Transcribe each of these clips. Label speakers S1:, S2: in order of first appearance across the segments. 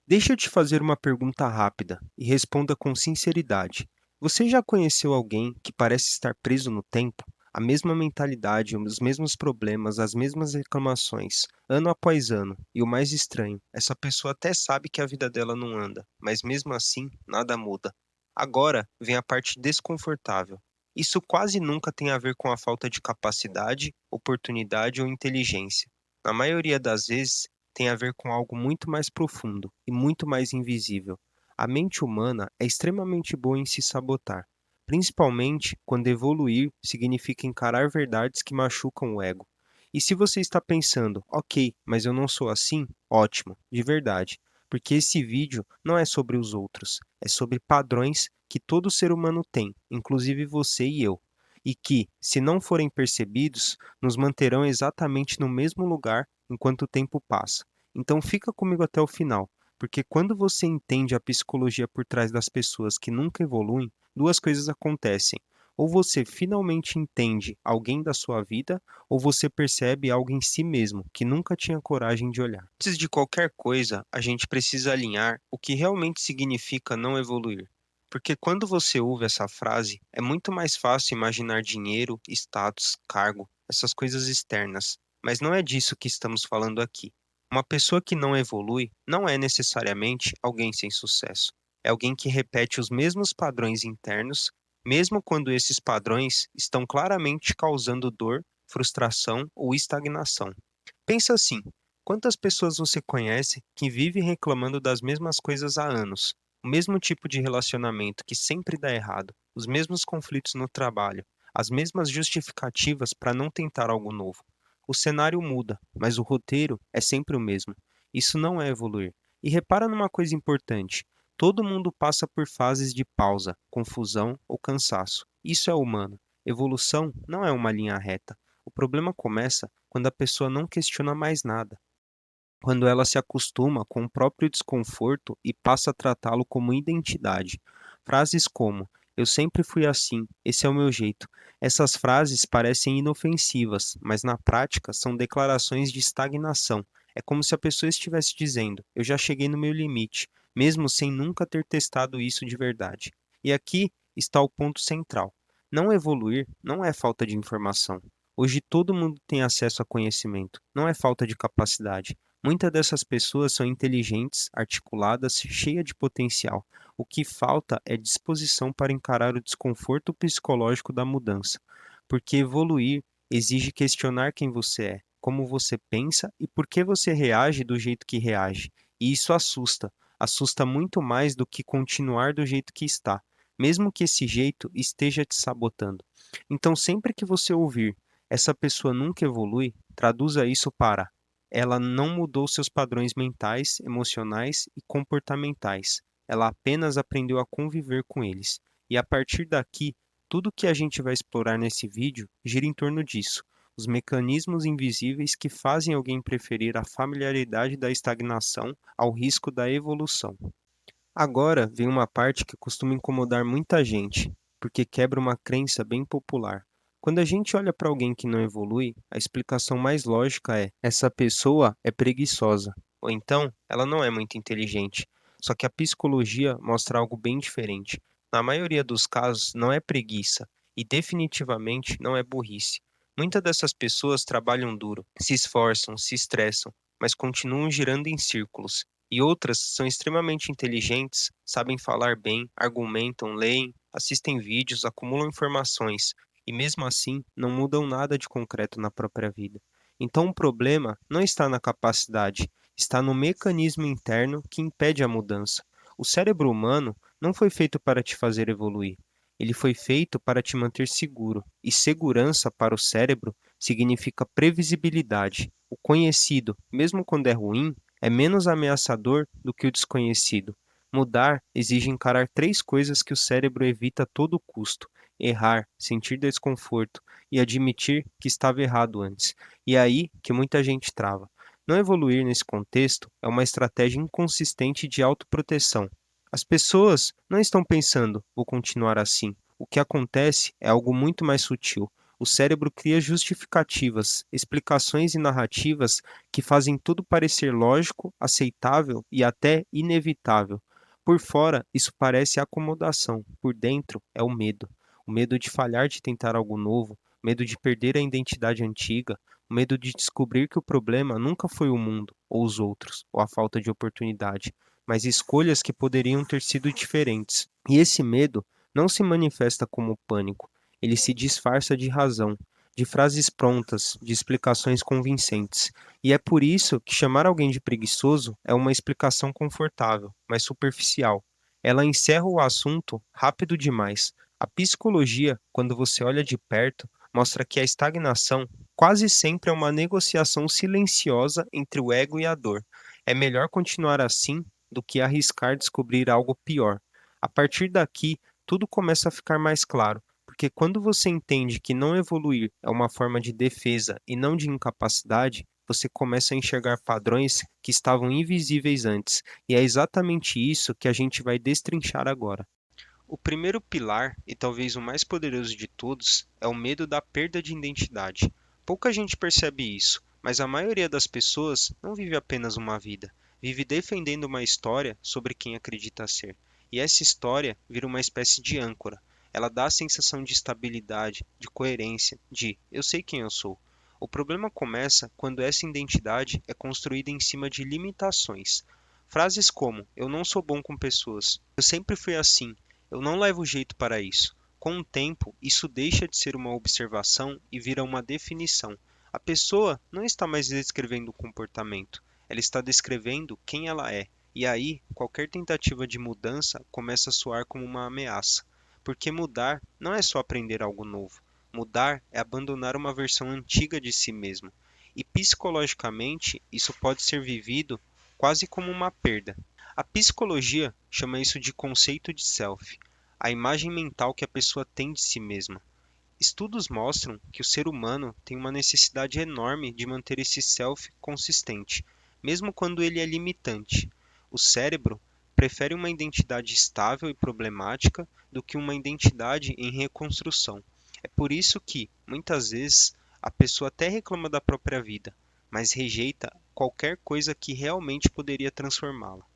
S1: Deixa eu te fazer uma pergunta rápida e responda com sinceridade. Você já conheceu alguém que parece estar preso no tempo? A mesma mentalidade, os mesmos problemas, as mesmas reclamações, ano após ano. E o mais estranho, essa pessoa até sabe que a vida dela não anda, mas mesmo assim, nada muda. Agora vem a parte desconfortável. Isso quase nunca tem a ver com a falta de capacidade, oportunidade ou inteligência. Na maioria das vezes, tem a ver com algo muito mais profundo e muito mais invisível. A mente humana é extremamente boa em se sabotar, principalmente quando evoluir significa encarar verdades que machucam o ego. E se você está pensando, ok, mas eu não sou assim, ótimo, de verdade, porque esse vídeo não é sobre os outros, é sobre padrões que todo ser humano tem, inclusive você e eu, e que, se não forem percebidos, nos manterão exatamente no mesmo lugar enquanto o tempo passa. Então fica comigo até o final, porque quando você entende a psicologia por trás das pessoas que nunca evoluem, duas coisas acontecem. Ou você finalmente entende alguém da sua vida, ou você percebe algo em si mesmo que nunca tinha coragem de olhar. Antes de qualquer coisa, a gente precisa alinhar o que realmente significa não evoluir. Porque quando você ouve essa frase, é muito mais fácil imaginar dinheiro, status, cargo, essas coisas externas. Mas não é disso que estamos falando aqui. Uma pessoa que não evolui não é necessariamente alguém sem sucesso. É alguém que repete os mesmos padrões internos, mesmo quando esses padrões estão claramente causando dor, frustração ou estagnação. Pensa assim: quantas pessoas você conhece que vivem reclamando das mesmas coisas há anos? O mesmo tipo de relacionamento que sempre dá errado, os mesmos conflitos no trabalho, as mesmas justificativas para não tentar algo novo. O cenário muda, mas o roteiro é sempre o mesmo. Isso não é evoluir. E repara numa coisa importante: todo mundo passa por fases de pausa, confusão ou cansaço. Isso é humano. Evolução não é uma linha reta. O problema começa quando a pessoa não questiona mais nada, quando ela se acostuma com o próprio desconforto e passa a tratá-lo como identidade. Frases como "eu sempre fui assim, esse é o meu jeito". Essas frases parecem inofensivas, mas na prática são declarações de estagnação. É como se a pessoa estivesse dizendo: "eu já cheguei no meu limite", mesmo sem nunca ter testado isso de verdade. E aqui está o ponto central. Não evoluir não é falta de informação. Hoje todo mundo tem acesso a conhecimento, não é falta de capacidade. Muitas dessas pessoas são inteligentes, articuladas, cheias de potencial. O que falta é disposição para encarar o desconforto psicológico da mudança. Porque evoluir exige questionar quem você é, como você pensa e por que você reage do jeito que reage. E isso assusta. Assusta muito mais do que continuar do jeito que está, mesmo que esse jeito esteja te sabotando. Então, sempre que você ouvir "essa pessoa nunca evolui", traduza isso para ela não mudou seus padrões mentais, emocionais e comportamentais. Ela apenas aprendeu a conviver com eles. E a partir daqui, tudo que a gente vai explorar nesse vídeo gira em torno disso. Os mecanismos invisíveis que fazem alguém preferir a familiaridade da estagnação ao risco da evolução. Agora vem uma parte que costuma incomodar muita gente, porque quebra uma crença bem popular. Quando a gente olha para alguém que não evolui, a explicação mais lógica é: essa pessoa é preguiçosa, ou então ela não é muito inteligente. Só que a psicologia mostra algo bem diferente. Na maioria dos casos, não é preguiça, e definitivamente não é burrice. Muitas dessas pessoas trabalham duro, se esforçam, se estressam, mas continuam girando em círculos. E outras são extremamente inteligentes, sabem falar bem, argumentam, leem, assistem vídeos, acumulam informações e, mesmo assim, não mudam nada de concreto na própria vida. Então, o problema não está na capacidade, está no mecanismo interno que impede a mudança. O cérebro humano não foi feito para te fazer evoluir. Ele foi feito para te manter seguro, e segurança para o cérebro significa previsibilidade. O conhecido, mesmo quando é ruim, é menos ameaçador do que o desconhecido. Mudar exige encarar três coisas que o cérebro evita a todo custo: errar, sentir desconforto e admitir que estava errado antes. E é aí que muita gente trava. Não evoluir nesse contexto é uma estratégia inconsistente de autoproteção. As pessoas não estão pensando, vou continuar assim. O que acontece é algo muito mais sutil. O cérebro cria justificativas, explicações e narrativas que fazem tudo parecer lógico, aceitável e até inevitável. Por fora, isso parece acomodação, por dentro é o medo. O medo de falhar de tentar algo novo, o medo de perder a identidade antiga, o medo de descobrir que o problema nunca foi o mundo, ou os outros, ou a falta de oportunidade, mas escolhas que poderiam ter sido diferentes. E esse medo não se manifesta como pânico, ele se disfarça de razão, de frases prontas, de explicações convincentes. E é por isso que chamar alguém de preguiçoso é uma explicação confortável, mas superficial. Ela encerra o assunto rápido demais. A psicologia, quando você olha de perto, mostra que a estagnação quase sempre é uma negociação silenciosa entre o ego e a dor. É melhor continuar assim do que arriscar descobrir algo pior. A partir daqui, tudo começa a ficar mais claro, porque quando você entende que não evoluir é uma forma de defesa e não de incapacidade, você começa a enxergar padrões que estavam invisíveis antes, e é exatamente isso que a gente vai destrinchar agora. O primeiro pilar, e talvez o mais poderoso de todos, é o medo da perda de identidade. Pouca gente percebe isso, mas a maioria das pessoas não vive apenas uma vida, vive defendendo uma história sobre quem acredita ser. E essa história vira uma espécie de âncora. Ela dá a sensação de estabilidade, de coerência, de eu sei quem eu sou. O problema começa quando essa identidade é construída em cima de limitações. Frases como eu não sou bom com pessoas, eu sempre fui assim, eu não levo jeito para isso. Com o tempo, isso deixa de ser uma observação e vira uma definição. A pessoa não está mais descrevendo o comportamento, ela está descrevendo quem ela é. E aí, qualquer tentativa de mudança começa a soar como uma ameaça. Porque mudar não é só aprender algo novo. Mudar é abandonar uma versão antiga de si mesmo. E psicologicamente, isso pode ser vivido quase como uma perda. A psicologia chama isso de conceito de self, a imagem mental que a pessoa tem de si mesma. Estudos mostram que o ser humano tem uma necessidade enorme de manter esse self consistente, mesmo quando ele é limitante. O cérebro prefere uma identidade estável e problemática do que uma identidade em reconstrução. É por isso que, muitas vezes, a pessoa até reclama da própria vida, mas rejeita qualquer coisa que realmente poderia transformá-la.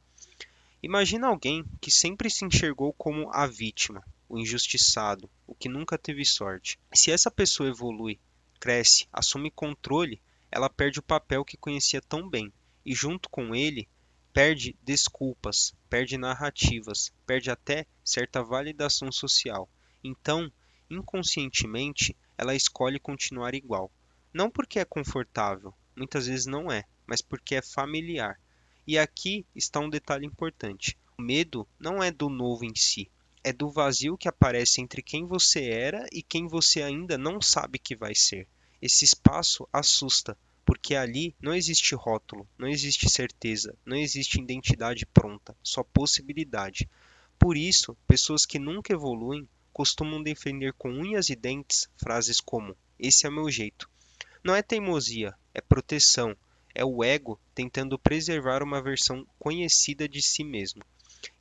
S1: Imagina alguém que sempre se enxergou como a vítima, o injustiçado, o que nunca teve sorte. Se essa pessoa evolui, cresce, assume controle, ela perde o papel que conhecia tão bem e, junto com ele, perde desculpas, perde narrativas, perde até certa validação social. Então, inconscientemente, ela escolhe continuar igual. Não porque é confortável, muitas vezes não é, mas porque é familiar. E aqui está um detalhe importante: o medo não é do novo em si, é do vazio que aparece entre quem você era e quem você ainda não sabe que vai ser. Esse espaço assusta, porque ali não existe rótulo, não existe certeza, não existe identidade pronta, só possibilidade. Por isso, pessoas que nunca evoluem costumam defender com unhas e dentes frases como: esse é meu jeito. Não é teimosia, é proteção, é o ego tentando preservar uma versão conhecida de si mesmo.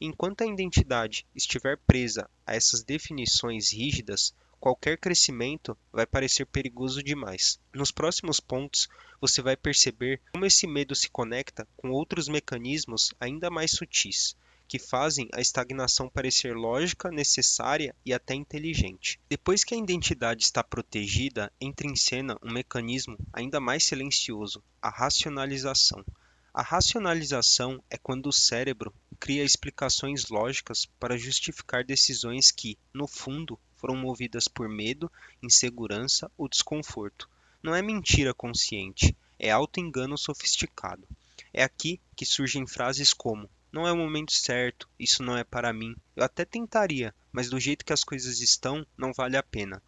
S1: Enquanto a identidade estiver presa a essas definições rígidas, qualquer crescimento vai parecer perigoso demais. Nos próximos pontos, você vai perceber como esse medo se conecta com outros mecanismos ainda mais sutis, que fazem a estagnação parecer lógica, necessária e até inteligente. Depois que a identidade está protegida, entra em cena um mecanismo ainda mais silencioso, a racionalização. A racionalização é quando o cérebro cria explicações lógicas para justificar decisões que, no fundo, foram movidas por medo, insegurança ou desconforto. Não é mentira consciente, é auto-engano sofisticado. É aqui que surgem frases como: não é o momento certo, isso não é para mim. Eu até tentaria, mas do jeito que as coisas estão, não vale a pena.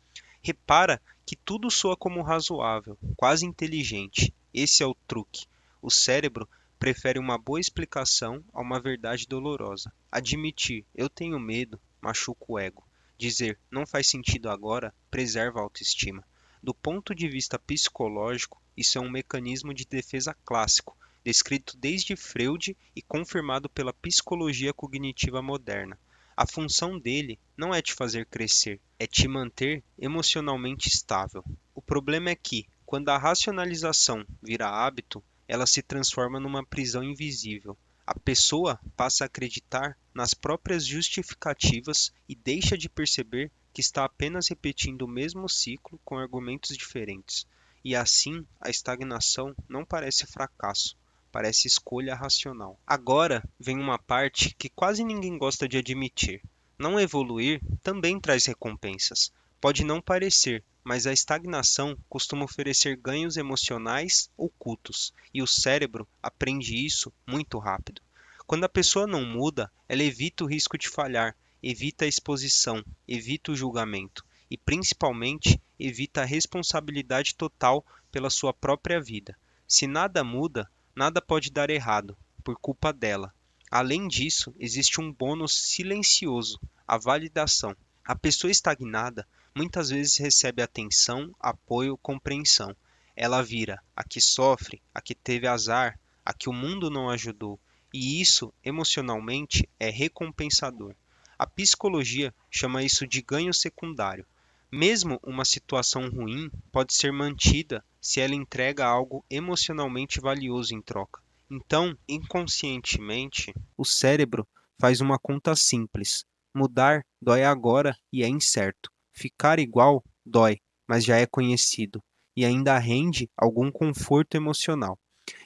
S1: Repara que tudo soa como razoável, quase inteligente. Esse é o truque. O cérebro prefere uma boa explicação a uma verdade dolorosa. Admitir eu tenho medo machuca o ego. Dizer não faz sentido agora preserva a autoestima. Do ponto de vista psicológico, isso é um mecanismo de defesa clássico, descrito desde Freud e confirmado pela psicologia cognitiva moderna. A função dele não é te fazer crescer, é te manter emocionalmente estável. O problema é que, quando a racionalização vira hábito, ela se transforma numa prisão invisível. A pessoa passa a acreditar nas próprias justificativas e deixa de perceber que está apenas repetindo o mesmo ciclo com argumentos diferentes. E assim, a estagnação não parece fracasso, parece escolha racional. Agora vem uma parte que quase ninguém gosta de admitir. Não evoluir também traz recompensas. Pode não parecer, mas a estagnação costuma oferecer ganhos emocionais ocultos, e o cérebro aprende isso muito rápido. Quando a pessoa não muda, ela evita o risco de falhar, evita a exposição, evita o julgamento e, principalmente, evita a responsabilidade total pela sua própria vida. Se nada muda, nada pode dar errado, por culpa dela. Além disso, existe um bônus silencioso, a validação. A pessoa estagnada muitas vezes recebe atenção, apoio, compreensão. Ela vira a que sofre, a que teve azar, a que o mundo não ajudou, e isso, emocionalmente, é recompensador. A psicologia chama isso de ganho secundário. Mesmo uma situação ruim pode ser mantida se ela entrega algo emocionalmente valioso em troca. Então, inconscientemente, o cérebro faz uma conta simples. Mudar dói agora e é incerto. Ficar igual dói, mas já é conhecido e ainda rende algum conforto emocional.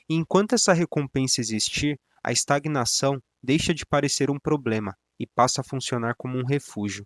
S1: E enquanto essa recompensa existir, a estagnação deixa de parecer um problema e passa a funcionar como um refúgio.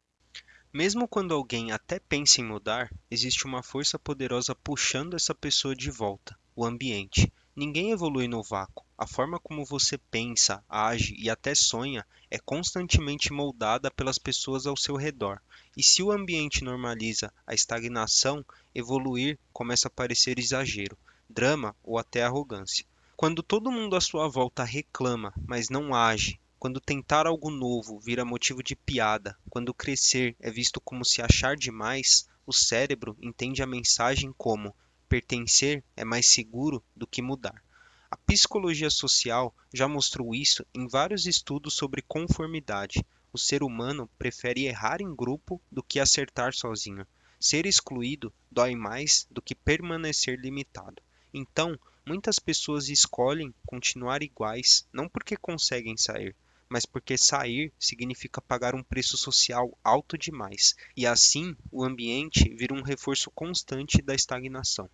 S1: Mesmo quando alguém até pensa em mudar, existe uma força poderosa puxando essa pessoa de volta, o ambiente. Ninguém evolui no vácuo. A forma como você pensa, age e até sonha é constantemente moldada pelas pessoas ao seu redor. E se o ambiente normaliza a estagnação, evoluir começa a parecer exagero, drama ou até arrogância. Quando todo mundo à sua volta reclama, mas não age, quando tentar algo novo vira motivo de piada, quando crescer é visto como se achar demais, o cérebro entende a mensagem como pertencer é mais seguro do que mudar. A psicologia social já mostrou isso em vários estudos sobre conformidade. O ser humano prefere errar em grupo do que acertar sozinho. Ser excluído dói mais do que permanecer limitado. Então, muitas pessoas escolhem continuar iguais não porque conseguem sair, mas porque sair significa pagar um preço social alto demais, e assim o ambiente vira um reforço constante da estagnação.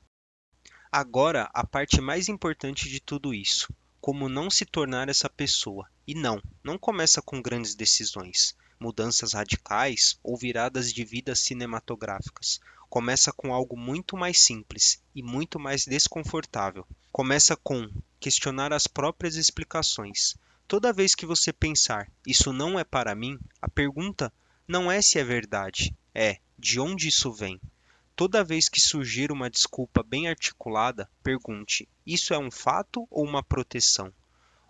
S1: Agora, a parte mais importante de tudo isso: como não se tornar essa pessoa. E não, não começa com grandes decisões, mudanças radicais ou viradas de vida cinematográficas. Começa com algo muito mais simples e muito mais desconfortável. Começa com questionar as próprias explicações. Toda vez que você pensar, isso não é para mim, a pergunta não é se é verdade, é de onde isso vem. Toda vez que surgir uma desculpa bem articulada, pergunte: isso é um fato ou uma proteção?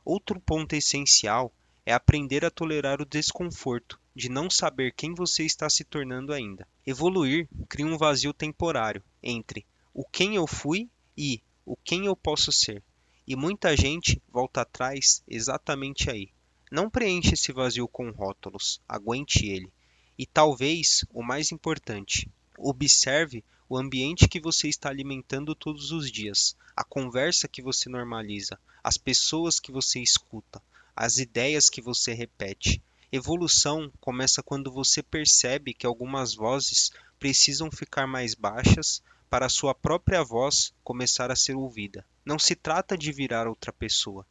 S1: Outro ponto essencial é aprender a tolerar o desconforto de não saber quem você está se tornando ainda. Evoluir cria um vazio temporário entre o quem eu fui e o quem eu posso ser. E muita gente volta atrás exatamente aí. Não preencha esse vazio com rótulos, aguente ele. E talvez o mais importante, observe o ambiente que você está alimentando todos os dias, a conversa que você normaliza, as pessoas que você escuta, as ideias que você repete. Evolução começa quando você percebe que algumas vozes precisam ficar mais baixas para a sua própria voz começar a ser ouvida. Não se trata de virar outra pessoa.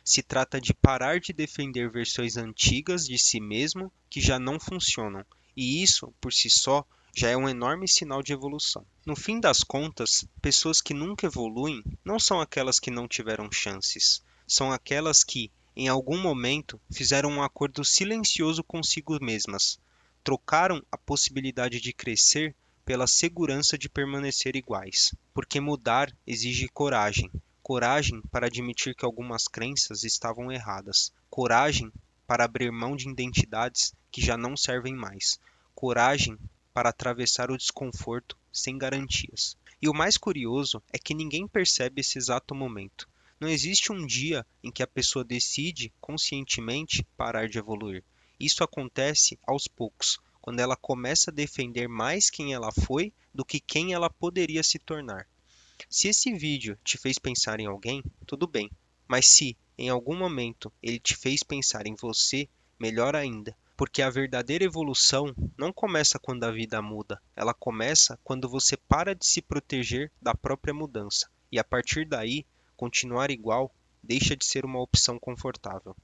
S1: Se trata de parar de defender versões antigas de si mesmo que já não funcionam. E isso, por si só, já é um enorme sinal de evolução. No fim das contas, pessoas que nunca evoluem não são aquelas que não tiveram chances, são aquelas que, em algum momento, fizeram um acordo silencioso consigo mesmas. Trocaram a possibilidade de crescer pela segurança de permanecer iguais. Porque mudar exige coragem. Coragem para admitir que algumas crenças estavam erradas. Coragem para abrir mão de identidades que já não servem mais. Coragem para atravessar o desconforto sem garantias. E o mais curioso é que ninguém percebe esse exato momento. Não existe um dia em que a pessoa decide conscientemente parar de evoluir. Isso acontece aos poucos, quando ela começa a defender mais quem ela foi do que quem ela poderia se tornar. Se esse vídeo te fez pensar em alguém, tudo bem. Mas se, em algum momento, ele te fez pensar em você, melhor ainda. Porque a verdadeira evolução não começa quando a vida muda, ela começa quando você para de se proteger da própria mudança. E a partir daí, continuar igual deixa de ser uma opção confortável.